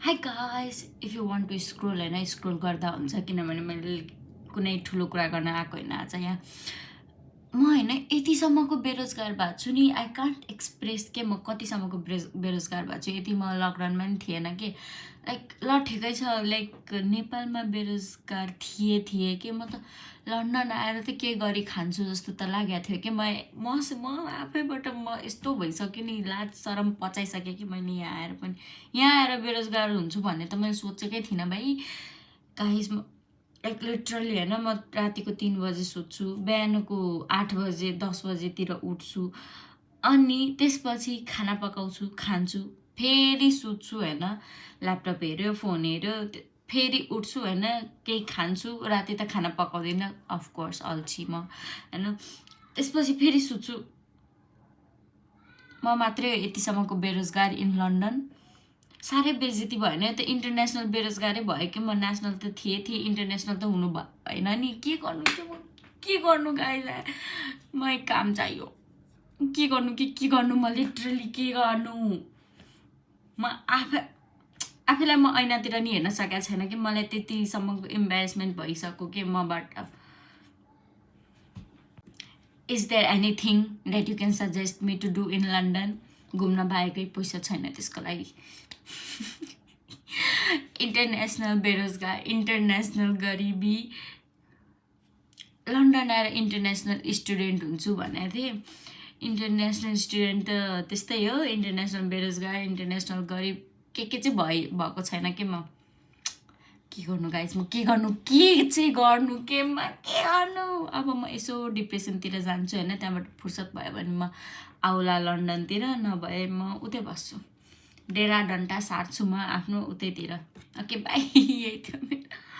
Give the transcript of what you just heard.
High guys, if you want to scroll होइन scroll गर्दा हुन्छ, किनभने मैले कुनै ठुलो कुरा गर्न आएको होइन आज यहाँ। म होइन यतिसम्मको बेरोजगार भएको छु नि, आई कान्ट एक्सप्रेस के म कतिसम्मको बेरोजगार भएको छु। यति म लकडाउनमा पनि थिएन कि लाइक ल ठिकै छ, लाइक नेपालमा बेरोजगार थिएँ कि म त लन्डन आएर त के गरी खान्छु जस्तो त लागेको थियो कि म आफैबाट म यस्तो भइसक्यो नि, लाज शरम पचाइसकेँ कि मैले यहाँ आएर पनि यहाँ आएर बेरोजगार हुन्छु भन्ने त मैले सोचेकै थिइनँ भाइ। गाइस लाइक लिटरली होइन, म रातिको 3 बजे सुत्छु, बिहानको 8 बजे 10 बजेतिर उठ्छु, अनि त्यसपछि खाना पकाउँछु, खान्छु, फेरि सुत्छु होइन, ल्यापटप हेऱ्यो, फोन हेऱ्यो, फेरि उठ्छु होइन, केही खान्छु, राति त खाना पकाउँदिनँ अफकोर्स, अल्छी म होइन, त्यसपछि फेरि सुत्छु। म मात्रै यतिसम्मको बेरोजगार इन लन्डन। साह्रै बेइज्जती भयो नि, त इन्टरनेसनल बेरोजगारै भयो कि, म नेसनल त थिएँ, इन्टरनेसनल त हुनु भएन नि। के गर्नु गाइस, मलाई काम चाहियो। के गर्नु म लिटरली के गर्नु। म आफैलाई म ऐनातिर नि हेर्न सकेको छैन कि, मलाई त्यतिसम्मको इम्बेरेसमेन्ट भइसक्यो कि मबाट। Is there anything that you can suggest me to do in London? घुम्न बाहेकै पैसा छैन त्यसको लागि। इन्टरनेसनल बेरोजगार, इन्टरनेसनल गरिबी। लन्डन आएर इन्टरनेसनल स्टुडेन्ट हुन्छु भनेको थिएँ। इन्टरनेसनल स्टुडेन्ट त त्यस्तै हो, इन्टरनेसनल बेरोजगार, इन्टरनेसनल गरिब के चाहिँ भएको छैन कि। म के गर्नु गाइस, म के गर्नु, केमा के गर्नु। अब म यसो डिप्रेसनतिर जान्छु होइन, त्यहाँबाट फुर्सद भयो भने म आउला लन्डनतिर, नभए म उतै बस्छु, डेरा डन्टा सार्छु म आफ्नो उतैतिर। Okay by. यही थियो मेरो।